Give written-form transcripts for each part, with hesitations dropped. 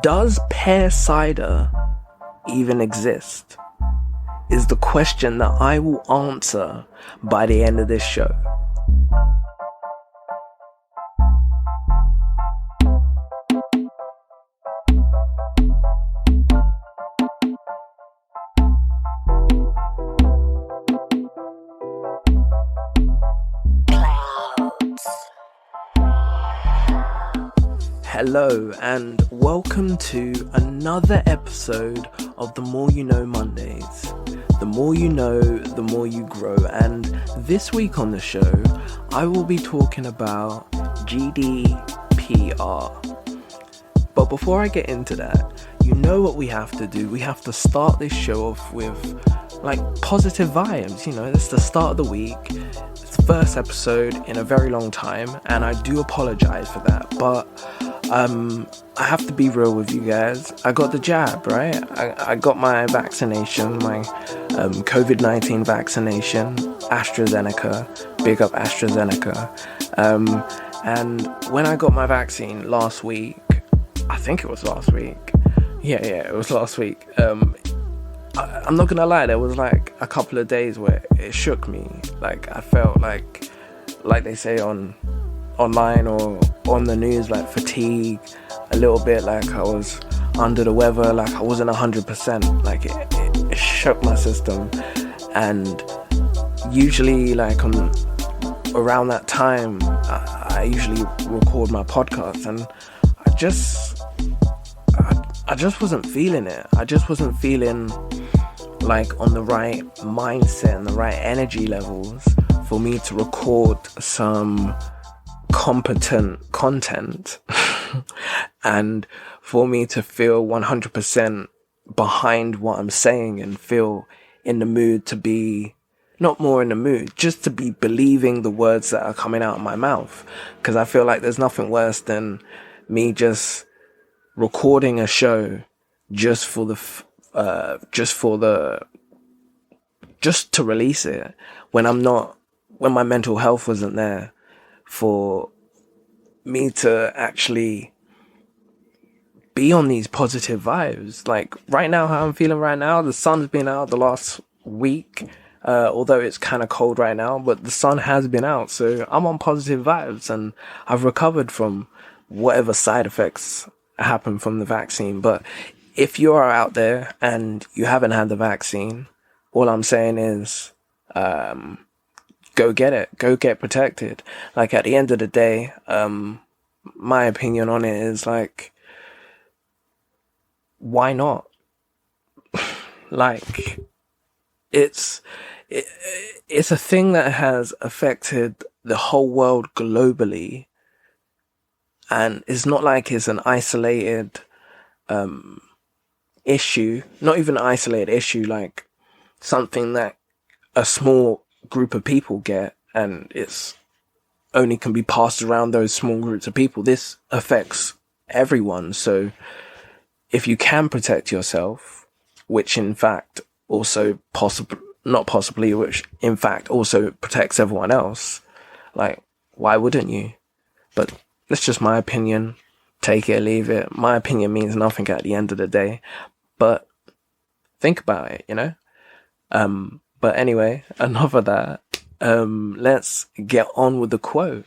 Does pear cider even exist? Is the question that I will answer by the end of this show. Hello and welcome to another episode of The More You Know Mondays. The more you know, the more you grow. And this week on the show, I will be talking about GDPR. But before I get into that, you know what we have to do. We have to start this show off with positive vibes. You know, it's the start of the week. It's the first episode in a very long time, and I do apologize for that. But I have to be real with you guys. I got the jab, right? I got my vaccination, my COVID-19 vaccination, AstraZeneca. Big up AstraZeneca. And when I got my vaccine last week, I think it was last week. Yeah, it was last week. I'm not gonna lie, there was a couple of days where it shook me. I felt like they say online or on the news, fatigue, a little bit, I was under the weather, I wasn't 100%, it shook my system. And usually around that time I usually record my podcast, and I just wasn't feeling it. I just wasn't feeling on the right mindset and the right energy levels for me to record some competent content and for me to feel 100% behind what I'm saying and feel in the mood to be, not more in the mood, just to be believing the words that are coming out of my mouth. Because I feel like there's nothing worse than me just recording a show just to release it when my mental health wasn't there for me to actually be on these positive vibes. Right now, how I'm feeling right now, the sun's been out the last week, although it's kind of cold right now, but the sun has been out, so I'm on positive vibes, and I've recovered from whatever side effects happen from the vaccine. But if you are out there and you haven't had the vaccine, all I'm saying is, go get it. Go get protected. At the end of the day, my opinion on it is why not? It's a thing that has affected the whole world globally, and it's not it's an isolated issue. Not even an isolated issue, something that a small group of people get, and it's only can be passed around those small groups of people. This affects everyone. So if you can protect yourself, which in fact also which in fact also protects everyone else, why wouldn't you? But that's just my opinion. Take it or leave it. My opinion means nothing at the end of the day, but think about it, you know? But anyway, enough of that. Let's get on with the quote.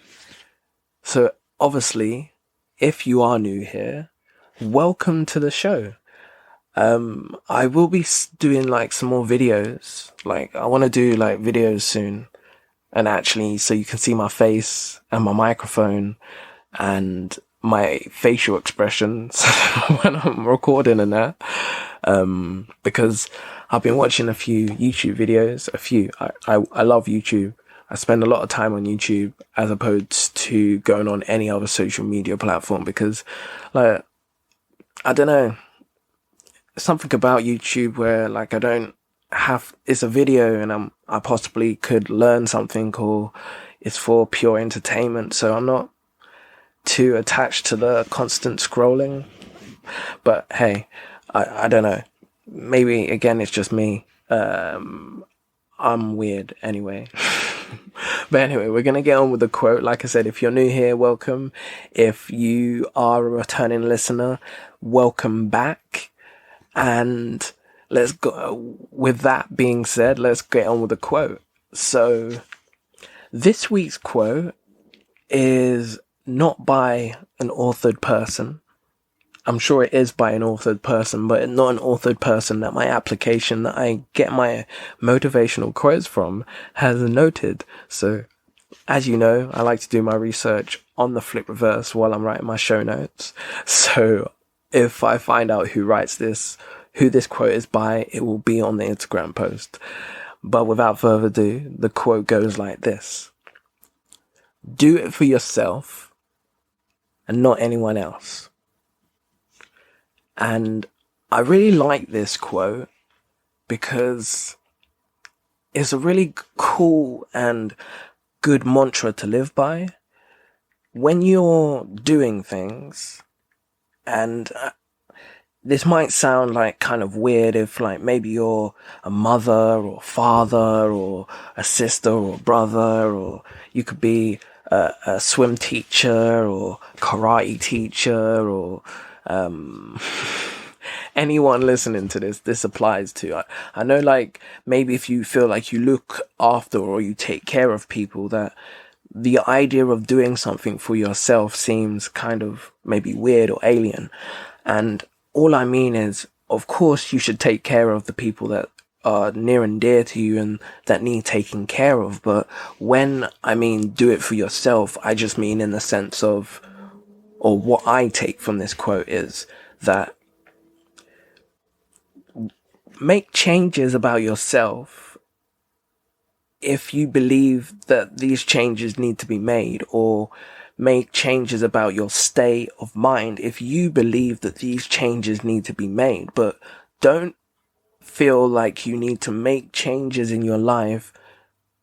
So obviously, if you are new here, welcome to the show. I will be doing some more videos. I want to do videos soon, and actually so you can see my face and my microphone and my facial expressions when I'm recording and that. Because I've been watching a few YouTube videos, I love YouTube. I spend a lot of time on YouTube as opposed to going on any other social media platform, because I don't know, something about YouTube where I don't have, it's a video and I possibly could learn something, or it's for pure entertainment, so I'm not too attached to the constant scrolling. But hey, I don't know, maybe again it's just me. I'm weird anyway. But anyway, we're going to get on with the quote. Like I said, if you're new here, welcome. If you are a returning listener, welcome back. And let's go. With that being said, let's get on with the quote. So this week's quote is not by an authored person. I'm sure it is by an authored person, but not an authored person that my application that I get my motivational quotes from has noted. So, as you know, I like to do my research on the flip reverse while I'm writing my show notes. So, if I find out who writes this, who this quote is by, it will be on the Instagram post. But without further ado, the quote goes like this. Do it for yourself and not anyone else. And I really like this quote because it's a really cool and good mantra to live by. When you're doing things, and this might sound like kind of weird if like maybe you're a mother or father or a sister or brother, or you could be a swim teacher or karate teacher or anyone listening to this applies to. I know, like, maybe if you feel like you look after or you take care of people, that the idea of doing something for yourself seems kind of maybe weird or alien. And all I mean is, of course, you should take care of the people that are near and dear to you and that need taking care of. But when I mean do it for yourself, I just mean in the sense of, or what I take from this quote is that make changes about yourself if you believe that these changes need to be made, or make changes about your state of mind if you believe that these changes need to be made. But don't feel like you need to make changes in your life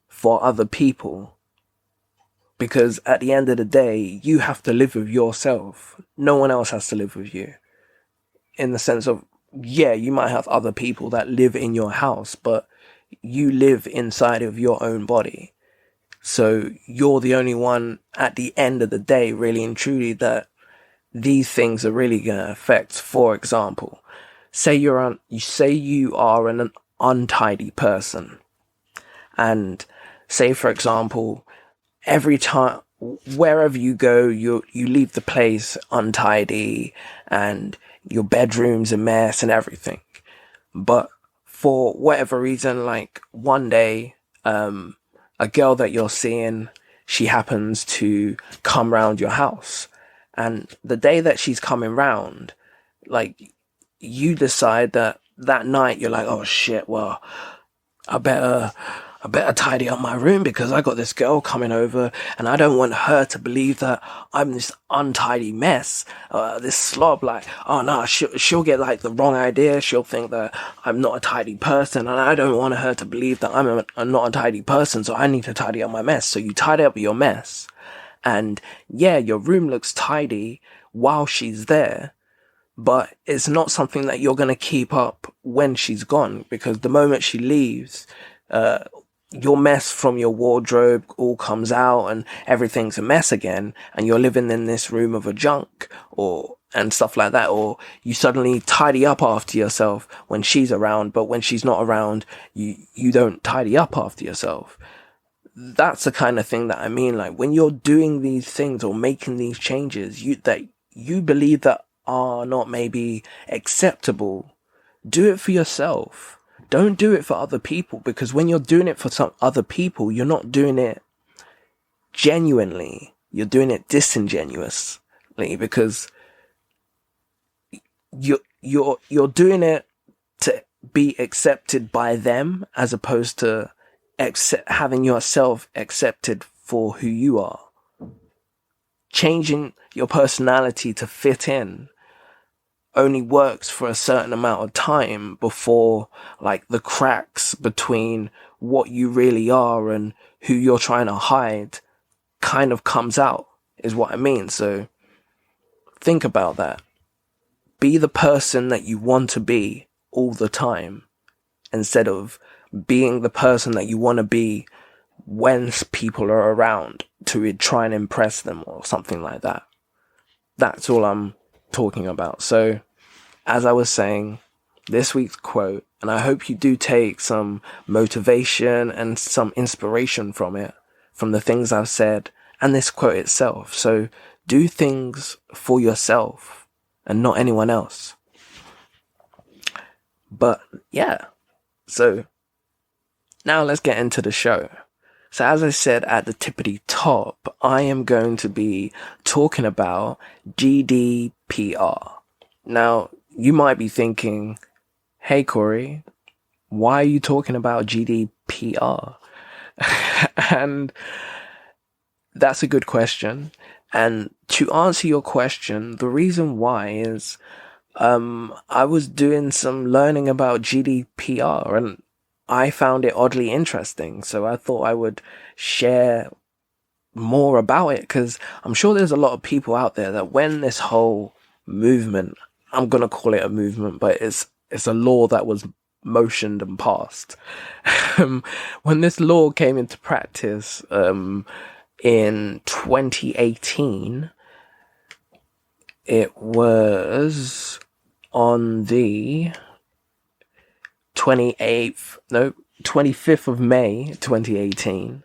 for other people. Because at the end of the day, you have to live with yourself. No one else has to live with you. In the sense of, yeah, you might have other people that live in your house, but you live inside of your own body. So you're the only one at the end of the day, really and truly, that these things are really going to affect. For example, say you are an untidy person. And say, for example, every time, wherever you go, you leave the place untidy and your bedroom's a mess and everything. But for whatever reason, like one day, a girl that you're seeing, she happens to come round your house. And the day that she's coming round, like, you decide that night you're like, oh shit, well, I better tidy up my room because I got this girl coming over and I don't want her to believe that I'm this untidy mess, this slob. Like, oh no, she'll get like the wrong idea. She'll think that I'm not a tidy person, and I don't want her to believe that I'm not a tidy person. So I need to tidy up my mess. So you tidy up your mess, and yeah, your room looks tidy while she's there. But it's not something that you're going to keep up when she's gone, because the moment she leaves, your mess from your wardrobe all comes out and everything's a mess again, and you're living in this room of a junk and stuff like that. Or you suddenly tidy up after yourself when she's around, but when she's not around, you don't tidy up after yourself. That's the kind of thing that I mean. Like, when you're doing these things or making these changes, that you believe that are not maybe acceptable, do it for yourself. Don't do it for other people, because when you're doing it for some other people, you're not doing it genuinely. You're doing it disingenuously, because you're doing it to be accepted by them, as opposed to having yourself accepted for who you are. Changing your personality to fit in only works for a certain amount of time before, like, the cracks between what you really are and who you're trying to hide kind of comes out, is what I mean. So think about that. Be the person that you want to be all the time, instead of being the person that you want to be when people are around to try and impress them or something like that. That's all I'm talking about. So, as I was saying, this week's quote, and I hope you do take some motivation and some inspiration from it, from the things I've said and this quote itself. So do things for yourself and not anyone else. But yeah, so now let's get into the show. So as I said at the tippity top, I am going to be talking about GDPR. Now, you might be thinking, hey Kory, why are you talking about GDPR? And that's a good question. And to answer your question, the reason why is I was doing some learning about GDPR and I found it oddly interesting. So I thought I would share more about it, because I'm sure there's a lot of people out there that when this whole movement, I'm going to call it a movement, but it's a law that was motioned and passed. When this law came into practice in 2018, it was on the 25th of May 2018.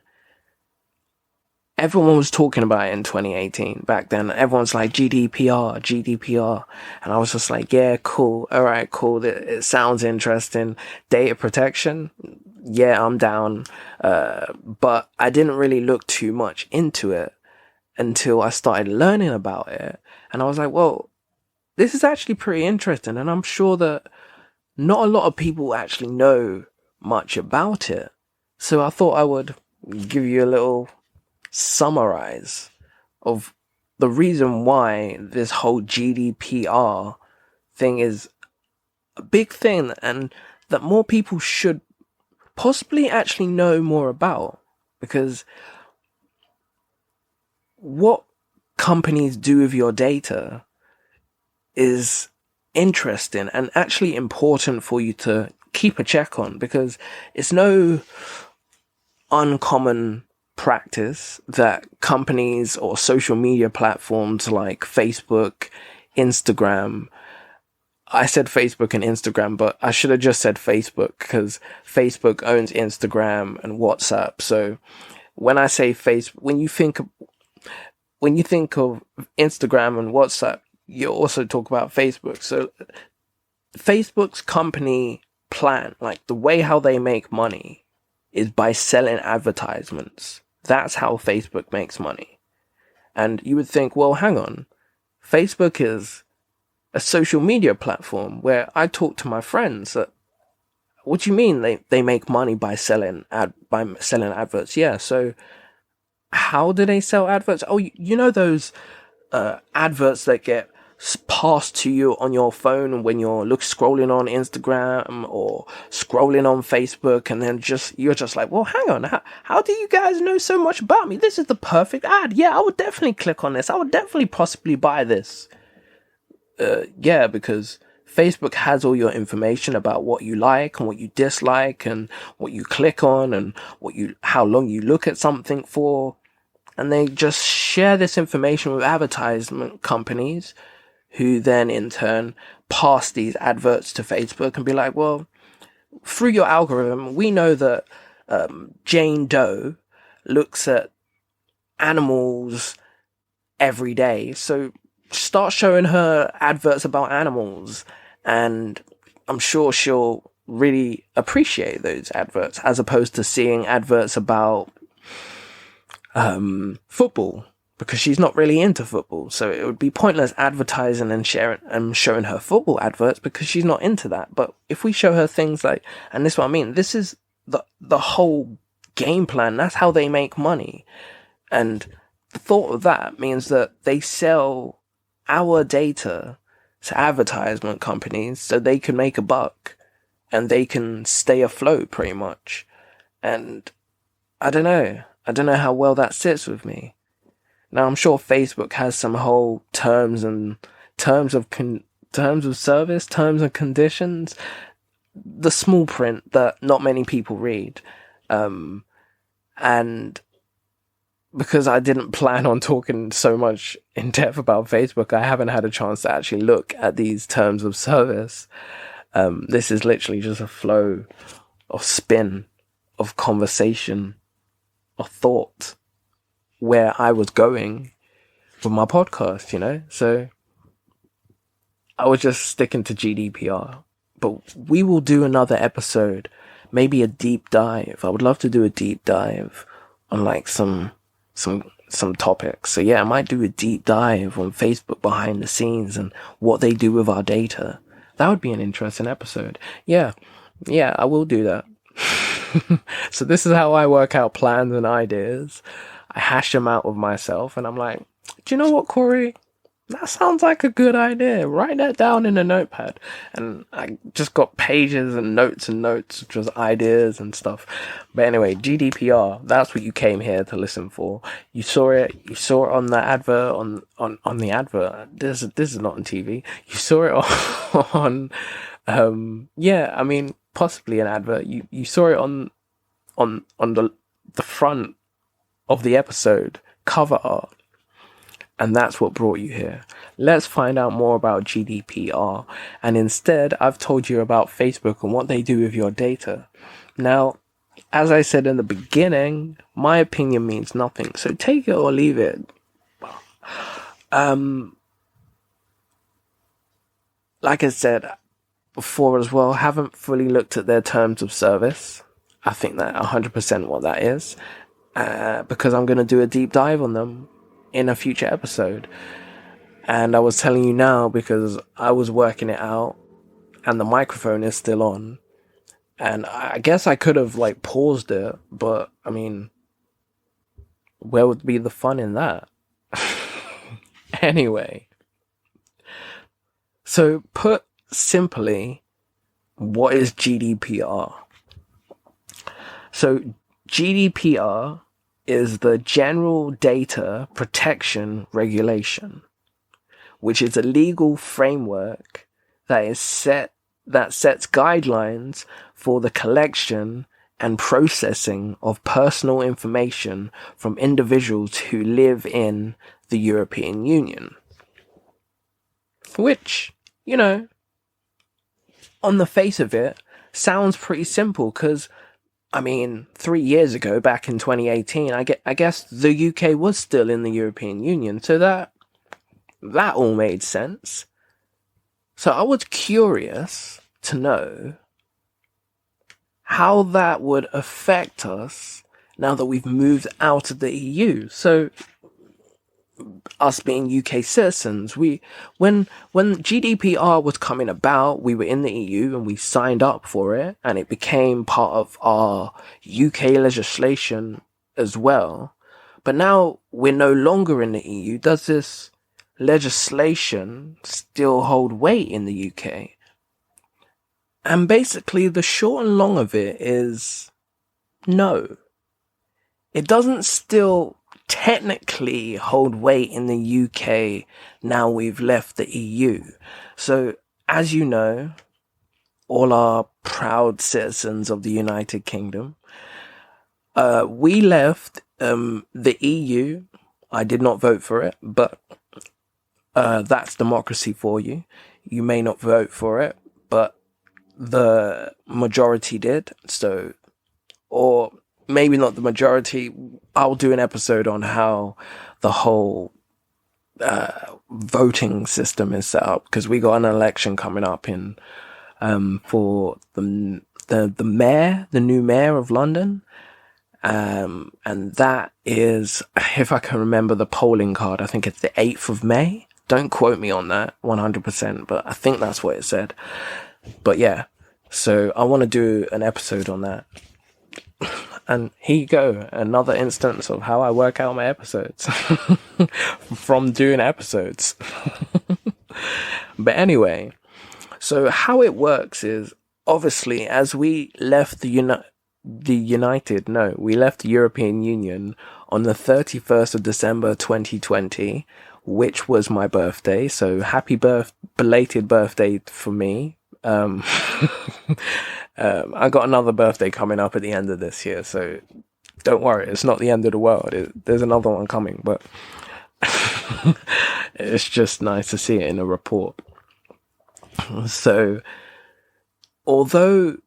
Everyone was talking about it in 2018. Back then, everyone's like, GDPR. And I was just like, yeah, cool. All right, cool. It sounds interesting. Data protection. Yeah, I'm down. But I didn't really look too much into it until I started learning about it. And I was like, well, this is actually pretty interesting. And I'm sure that not a lot of people actually know much about it. So I thought I would give you a little summarize of the reason why this whole GDPR thing is a big thing and that more people should possibly actually know more about. Because what companies do with your data is interesting and actually important for you to keep a check on, because it's no uncommon practice that companies or social media platforms like Facebook, Instagram, I said Facebook and Instagram, but I should have just said Facebook because Facebook owns Instagram and WhatsApp. So when I say Facebook, when you think of Instagram and WhatsApp, you also talk about Facebook. So Facebook's company plan, like the way how they make money is by selling advertisements. That's how Facebook makes money. And you would think, well, hang on. Facebook is a social media platform where I talk to my friends. What do you mean they make money by selling adverts? Yeah. So how do they sell adverts? Oh, you know those adverts that get passed to you on your phone when you're scrolling on Instagram or scrolling on Facebook, and then you're just like, well, hang on, how do you guys know so much about me? This is the perfect ad. Yeah, I would definitely click on this. I would definitely possibly buy this. Yeah, because Facebook has all your information about what you like and what you dislike and what you click on and how long you look at something for. And they just share this information with advertisement companies, who then in turn pass these adverts to Facebook and be like, well, through your algorithm, we know that Jane Doe looks at animals every day. So start showing her adverts about animals, and I'm sure she'll really appreciate those adverts as opposed to seeing adverts about football, because she's not really into football. So it would be pointless advertising and sharing and showing her football adverts because she's not into that. But if we show her things like, and this is what I mean, this is the whole game plan. That's how they make money. And the thought of that means that they sell our data to advertisement companies so they can make a buck and they can stay afloat pretty much. And I don't know how well that sits with me. Now, I'm sure Facebook has some whole terms and terms of service, terms and conditions, the small print that not many people read. And And because I didn't plan on talking so much in depth about Facebook, I haven't had a chance to actually look at these terms of service. This is literally just a flow of spin, of conversation, of thought, where I was going with my podcast, you know? So I was just sticking to GDPR. But we will do another episode, maybe a deep dive. I would love to do a deep dive on like some topics. So yeah, I might do a deep dive on Facebook behind the scenes and what they do with our data. That would be an interesting episode. Yeah, I will do that. So this is how I work out plans and ideas. I hash them out with myself and I'm like, do you know what, Kory? That sounds like a good idea. Write that down in a notepad. And I just got pages and notes, just ideas and stuff. But anyway, GDPR, that's what you came here to listen for. You saw it on the advert, on the advert. This is not on TV. You saw it on, possibly an advert. You saw it on the front of the episode, cover art. And that's what brought you here. Let's find out more about GDPR. And instead, I've told you about Facebook and what they do with your data. Now, as I said in the beginning, my opinion means nothing. So take it or leave it. Like I said before as well, haven't fully looked at their terms of service. I think that 100% what that is. Because I'm going to do a deep dive on them in a future episode. And I was telling you now because I was working it out and the microphone is still on. And I guess I could have like paused it, but I mean, where would be the fun in that? Anyway. So put simply, what is GDPR? So GDPR is the General Data Protection Regulation, which is a legal framework that sets guidelines for the collection and processing of personal information from individuals who live in the European Union. Which, you know, on the face of it, sounds pretty simple because I mean, 3 years ago, back in 2018, I guess the UK was still in the European Union, so that all made sense. So I was curious to know how that would affect us now that we've moved out of the EU. So us being UK citizens, when GDPR was coming about, we were in the EU and we signed up for it and it became part of our UK legislation as well. But now we're no longer in the EU. Does this legislation still hold weight in the UK? And basically the short and long of it is no. It doesn't still technically hold weight in the UK now we've left the EU. So, as you know, all our proud citizens of the United Kingdom, we left the EU. I did not vote for it, but that's democracy for you. You may not vote for it, but the majority did. So, or maybe not the majority. I'll do an episode on how the whole voting system is set up, because we got an election coming up in for the mayor, the new mayor of London, and that is, if I can remember the polling card, I think it's the 8th of May. Don't quote me on that 100%, but I think that's what it said. But yeah, so I want to do an episode on that. And here you go, another instance of how I work out my episodes from doing episodes. But anyway, so how it works is, obviously, as we left we left the European Union on the 31st of December 2020, which was my birthday. So happy belated birthday for me. I got another birthday coming up at the end of this year, so Don't worry, it's not the end of the world. There's another one coming, but it's just nice to see it in a report. So, although,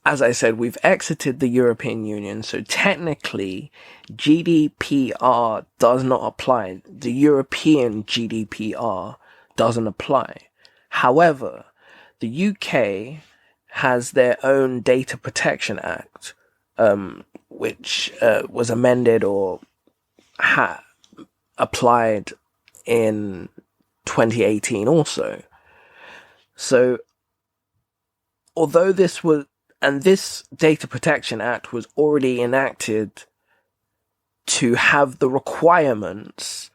as I said, we've exited the European Union, so technically GDPR does not apply. The European GDPR doesn't apply. However, the UK has their own Data Protection Act, which was amended or applied in 2018 also. So, although this Data Protection Act was already enacted to have the requirements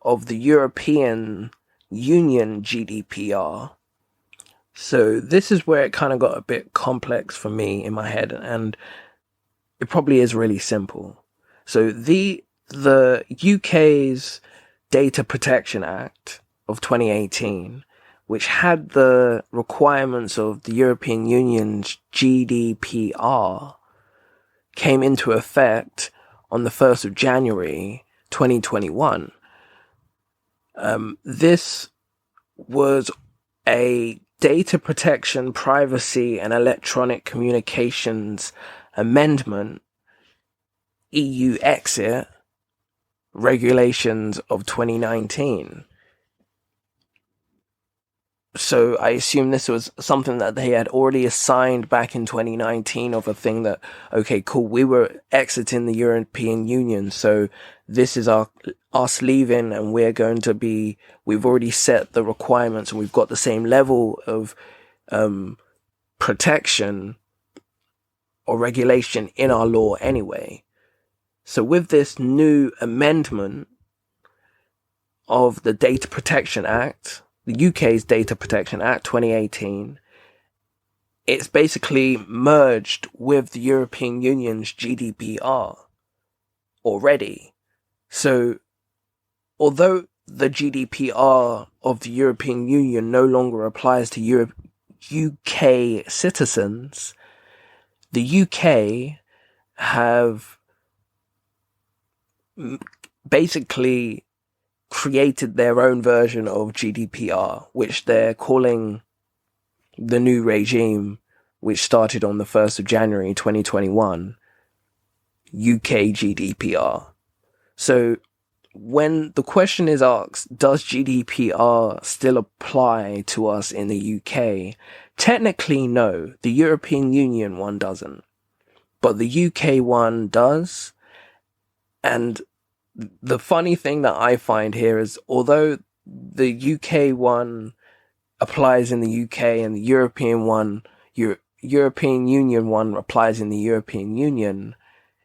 of the European Union GDPR. So this is where it kind of got a bit complex for me in my head, and it probably is really simple. So the UK's Data Protection Act of 2018, which had the requirements of the European Union's GDPR, came into effect on the 1st of January 2021. This was a Data Protection, Privacy and Electronic Communications Amendment, EU Exit, Regulations of 2019. So I assume this was something that they had already assigned back in 2019 of a thing that, okay, cool, we were exiting the European Union, so this is us leaving, and we've already set the requirements, and we've got the same level of protection or regulation in our law anyway. So with this new amendment of the Data Protection Act, the UK's Data Protection Act 2018, it's basically merged with the European Union's GDPR already. So, although the GDPR of the European Union no longer applies to UK citizens, the UK have basically created their own version of GDPR, which they're calling the new regime, which started on the 1st of January 2021, UK GDPR. So when the question is asked, does GDPR still apply to us in the UK? Technically, no. The European Union one doesn't. But the UK one does. And the funny thing that I find here is, although the UK one applies in the UK and the European Union one applies in the European Union,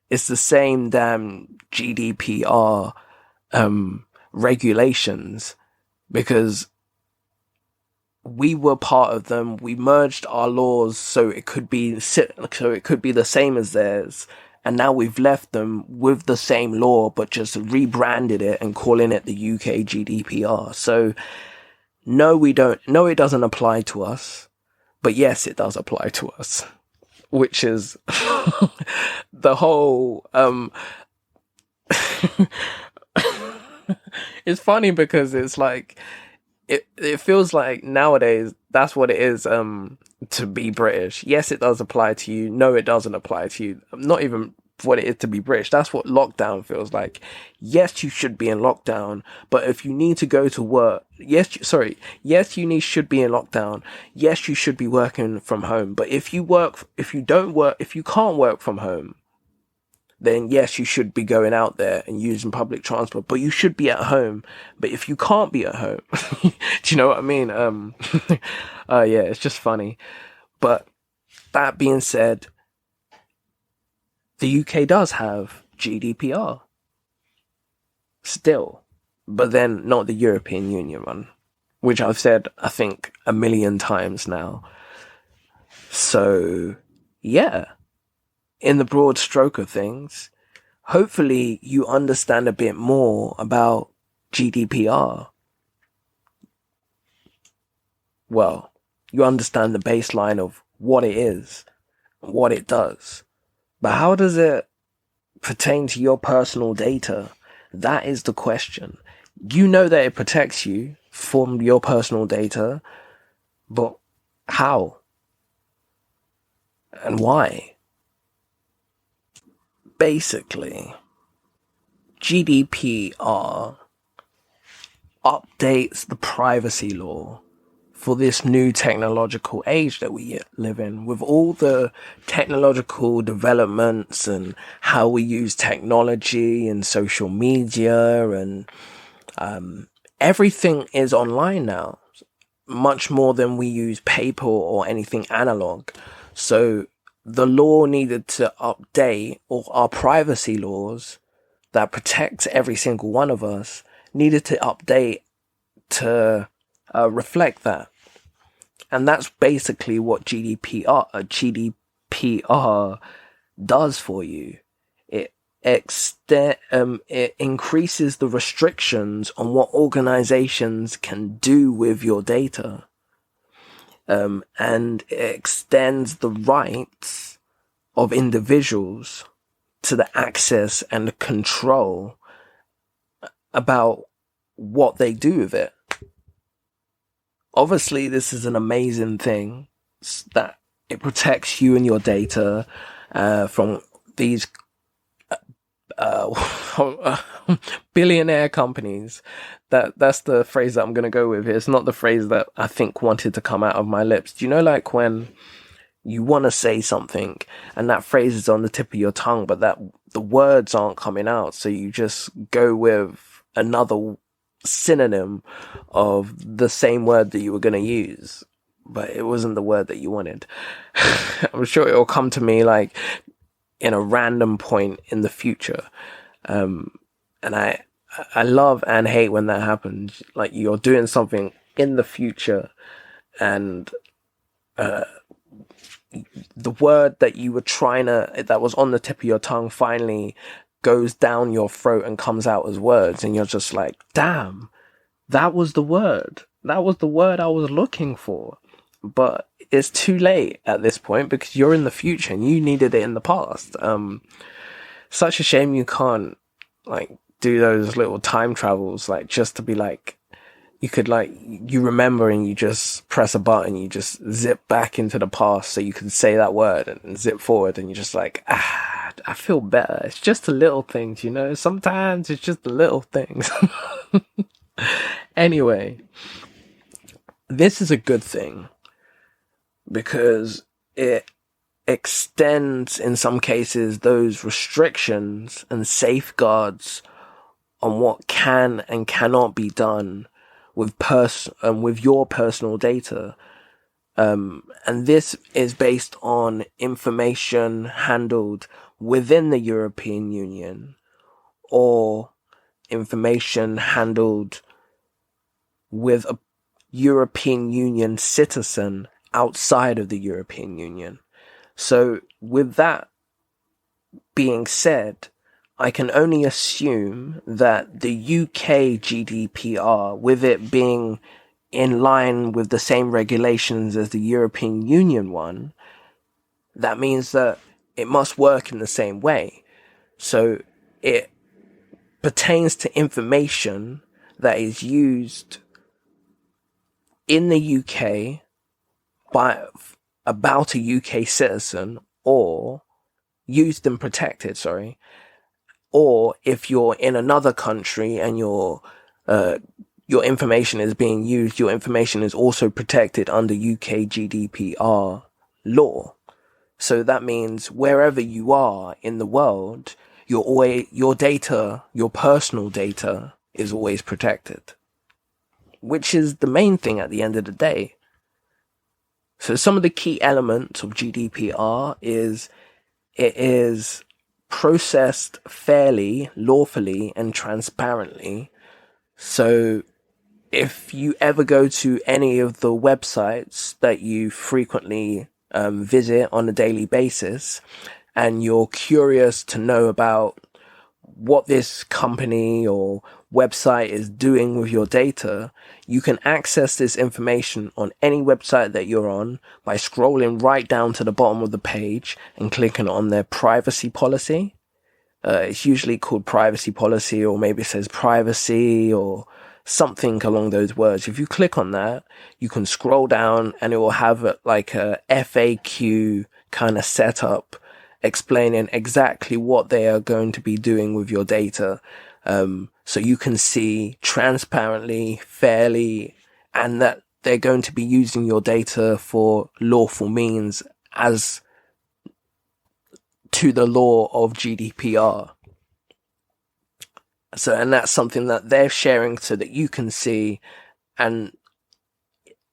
it's the same damn GDPR regulations, because we were part of them. We merged our laws so it could be the same as theirs. And now we've left them with the same law, but just rebranded it and calling it the UK GDPR. So, no, it doesn't apply to us. But yes, it does apply to us. Which is the whole, it's funny because it's like, it feels like nowadays that's what it is, to be British. Yes, it does apply to you. No, it doesn't apply to you. Not even what it is to be British. That's what lockdown feels like. Yes, you should be in lockdown, but if you need to go to work, yes, you should be in lockdown. Yes, you should be working from home. But if you can't work from home, then yes, you should be going out there and using public transport, but you should be at home. But if you can't be at home, do you know what I mean? Yeah, it's just funny. But that being said, the UK does have GDPR still, but then not the European Union one, which I've said, I think, 1 million times now. So, yeah. In the broad stroke of things, hopefully you understand a bit more about GDPR. Well, you understand the baseline of what it is, what it does. But how does it pertain to your personal data? That is the question. You know that it protects you from your personal data, but how? And why? Basically, GDPR updates the privacy law for this new technological age that we live in, with all the technological developments and how we use technology and social media, and everything is online now, much more than we use paper or anything analog. So the law needed to update, or our privacy laws that protect every single one of us needed to update to reflect that. And that's basically what GDPR does for you. It increases the restrictions on what organizations can do with your data. And it extends the rights of individuals to the access and the control about what they do with it. Obviously, this is an amazing thing that it protects you and your data from these billionaire companies. That's the phrase that I'm going to go with. It's not the phrase that I think wanted to come out of my lips. Do you know, like when you want to say something and that phrase is on the tip of your tongue, but that the words aren't coming out, so you just go with another synonym of the same word that you were going to use, but it wasn't the word that you wanted. I'm sure it will come to me like in a random point in the future. And I love and hate when that happens. Like you're doing something in the future and the word that you were that was on the tip of your tongue finally goes down your throat and comes out as words, and you're just like, damn, that was the word. That was the word I was looking for. But it's too late at this point because you're in the future and you needed it in the past. Such a shame you can't like do those little time travels, like just to be like, you could like, you remember and you just press a button, you just zip back into the past so you can say that word and zip forward, and you're just like, I feel better. It's just the little things, you know? Sometimes it's just the little things. Anyway, this is a good thing because it extends, in some cases, those restrictions and safeguards on what can and cannot be done with your personal data. And this is based on information handled within the European Union or information handled with a European Union citizen outside of the European Union. So with that being said, I can only assume that the UK GDPR, with it being in line with the same regulations as the European Union one, that means that it must work in the same way. So it pertains to information that is used in the UK about a UK citizen, or used and protected, or if you're in another country and your information is being used, your information is also protected under UK GDPR law. So that means wherever you are in the world, your data, your personal data, is always protected, which is the main thing at the end of the day. So some of the key elements of GDPR is it is processed fairly, lawfully, and transparently. So if you ever go to any of the websites that you frequently visit on a daily basis, and you're curious to know about what this company or website is doing with your data, you can access this information on any website that you're on by scrolling right down to the bottom of the page and clicking on their privacy policy. It's usually called privacy policy, or maybe it says privacy or something along those words. If you click on that, you can scroll down and it will have like a FAQ kind of setup explaining exactly what they are going to be doing with your data. So you can see transparently, fairly, and that they're going to be using your data for lawful means as to the law of GDPR. So, and that's something that they're sharing so that you can see, and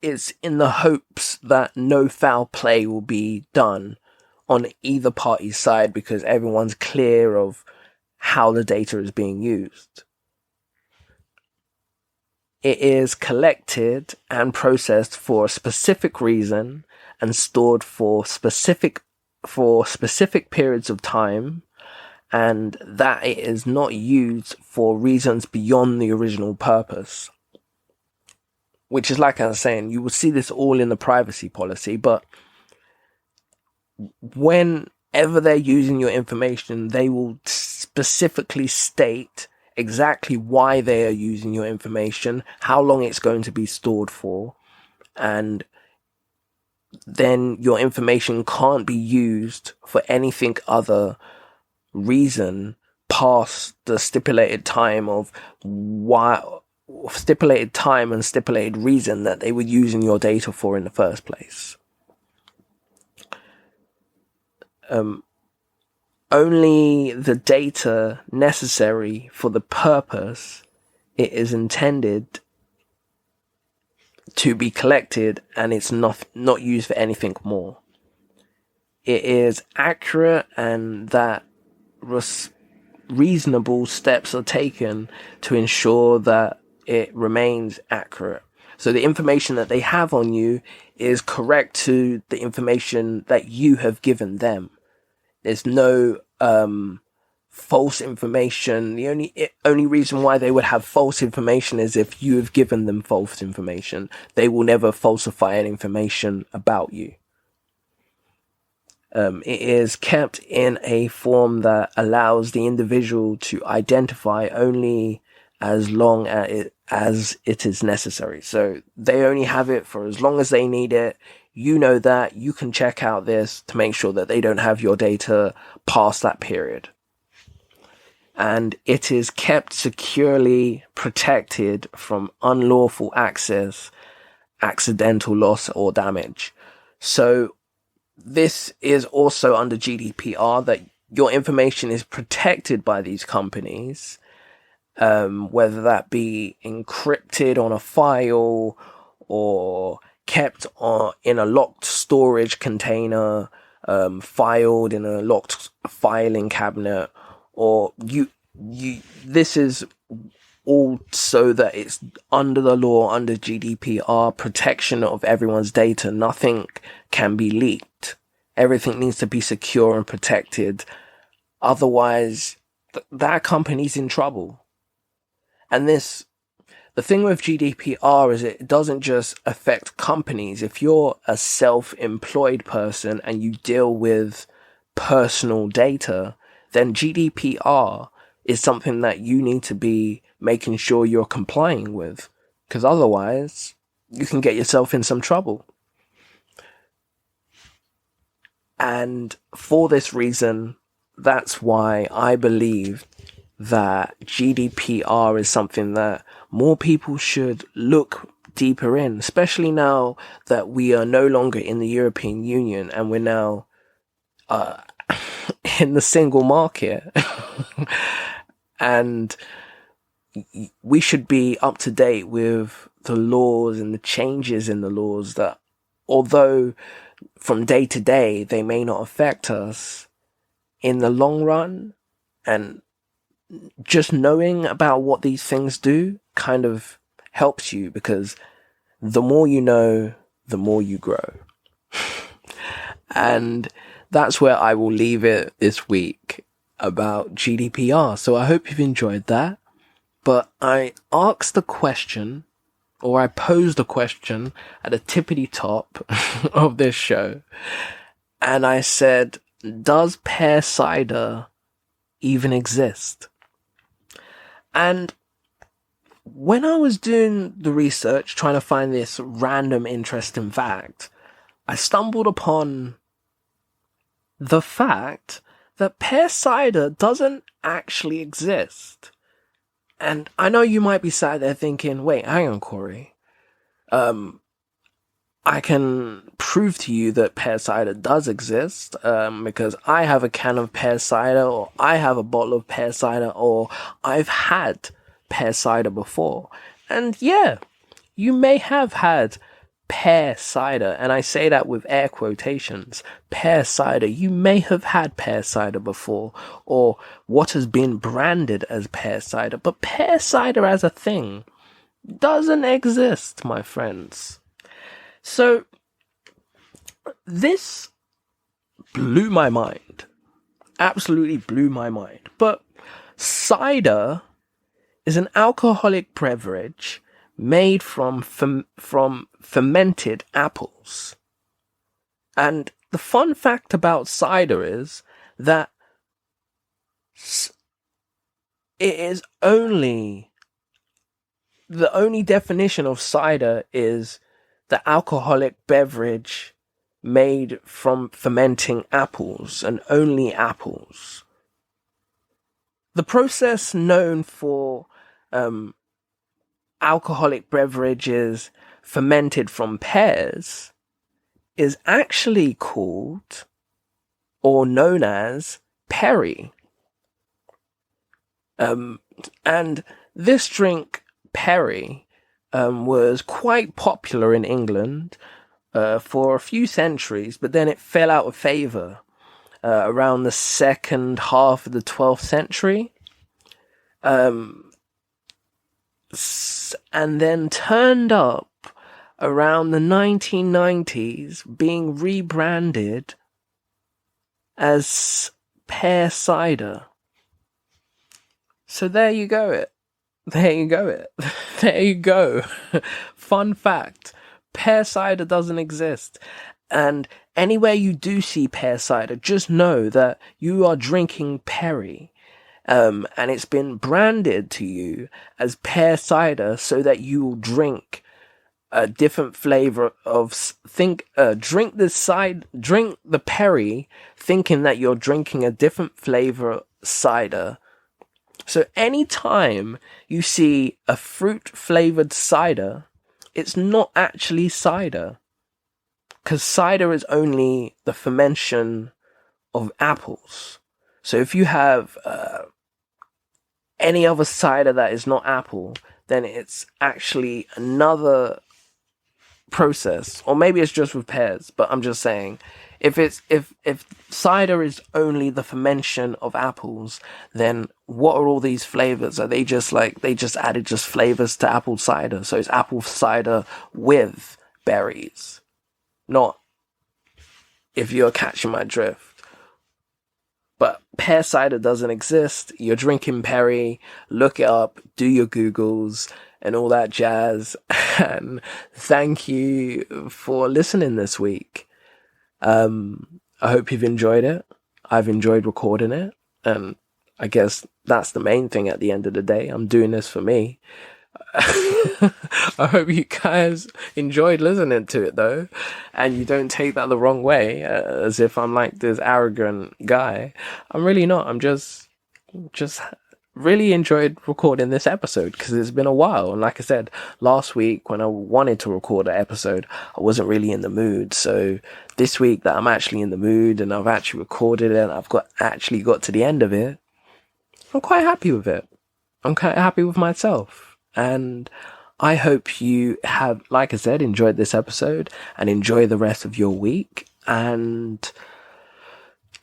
it's in the hopes that no foul play will be done on either party's side, because everyone's clear of how the data is being used. It is collected and processed for a specific reason and stored for specific periods of time, and that it is not used for reasons beyond the original purpose. Which is, like I was saying, you will see this all in the privacy policy, but whenever they're using your information, they will specifically state exactly why they are using your information, how long it's going to be stored for, and then your information can't be used for anything other reason past the stipulated time and stipulated reason that they were using your data for in the first place. Only the data necessary for the purpose it is intended to be collected, and it's not used for anything more. It is accurate, and that reasonable steps are taken to ensure that it remains accurate. So the information that they have on you is correct to the information that you have given them. There's no false information. The only reason why they would have false information is if you have given them false information. They will never falsify any information about you. It is kept in a form that allows the individual to identify only as long as it is necessary. So they only have it for as long as they need it. You know that. You can check out this to make sure that they don't have your data past that period. And it is kept securely protected from unlawful access, accidental loss, or damage. So this is also under GDPR, that your information is protected by these companies, whether that be encrypted on a file or kept in a locked storage container, filed in a locked filing cabinet, or this is all so that it's under the law, under GDPR, protection of everyone's data. Nothing can be leaked. Everything needs to be secure and protected. Otherwise, that company's in trouble. And the thing with GDPR is it doesn't just affect companies. If you're a self-employed person and you deal with personal data, then GDPR is something that you need to be making sure you're complying with, because otherwise you can get yourself in some trouble. And for this reason, that's why I believe that GDPR is something that more people should look deeper in, especially now that we are no longer in the European Union and we're now in the single market. And we should be up to date with the laws and the changes in the laws that, although from day to day they may not affect us, in the long run, and just knowing about what these things do kind of helps you, because the more you know, the more you grow. And that's where I will leave it this week about GDPR. So I hope you've enjoyed that. But I asked the question, or I posed a question at the tippity top of this show. And I said, does pear cider even exist. And when I was doing the research, trying to find this random interesting fact, I stumbled upon the fact that pear cider doesn't actually exist. And I know you might be sat there thinking, wait, hang on, Kory. I can prove to you that pear cider does exist, because I have a can of pear cider, or I have a bottle of pear cider, or I've had pear cider before. And yeah, you may have had pear cider, and I say that with air quotations. Pear cider. You may have had pear cider before, or what has been branded as pear cider. But pear cider as a thing doesn't exist, my friends. So this blew my mind. Absolutely blew my mind. But cider is an alcoholic beverage made from fermented apples. And the fun fact about cider is that it is the only definition of cider is the alcoholic beverage made from fermenting apples, and only apples. The process known for alcoholic beverages fermented from pears is actually called, or known as, perry. And this drink, perry, was quite popular in England for a few centuries, but then it fell out of favour around the second half of the 12th century. And then turned up around the 1990s, being rebranded as pear cider. So there you go. There you go. Fun fact. Pear cider doesn't exist. And anywhere you do see pear cider, just know that you are drinking perry. And it's been branded to you as pear cider so that you will drink a different flavor of, drink the perry thinking that you're drinking a different flavor cider. So anytime you see a fruit flavored cider, it's not actually cider, because cider is only the fermentation of apples. So if you have any other cider that is not apple, then it's actually another process, or maybe it's just with pears. But I'm just saying, if cider is only the fermentation of apples, then what are all these flavors? Are they just added just flavors to apple cider? So it's apple cider with berries, not, if you're catching my drift. But pear cider doesn't exist. You're drinking perry. Look it up. Do your Googles and all that jazz. And thank you for listening this week. I hope you've enjoyed it. I've enjoyed recording it. And I guess that's the main thing at the end of the day. I'm doing this for me. I hope you guys enjoyed listening to it though, and you don't take that the wrong way, as if I'm like this arrogant guy. I'm really not. I'm just really enjoyed recording this episode because it's been a while. And like I said, last week when I wanted to record an episode, I wasn't really in the mood. So this week that I'm actually in the mood and I've actually recorded it and I've actually got to the end of it, I'm quite happy with it. I'm quite happy with myself. And I hope you have, like I said, enjoyed this episode and enjoy the rest of your week. And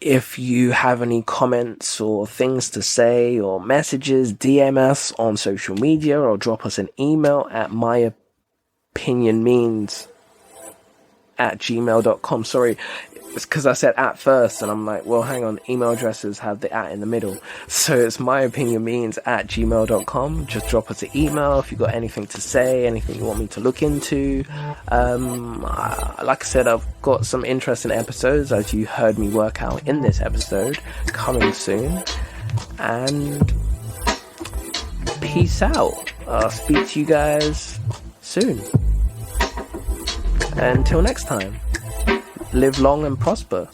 if you have any comments or things to say or messages, DM us on social media or drop us an email at myopinionmeans@gmail.com. Sorry, it's because I said at first and I'm like, well, hang on, email addresses have the at in the middle. So it's myopinionmeans@gmail.com. Just drop us an email if you've got anything to say, anything you want me to look into. Like I said, I've got some interesting episodes, as you heard me work out in this episode, coming soon. And peace out. I'll speak to you guys soon. Until next time, live long and prosper.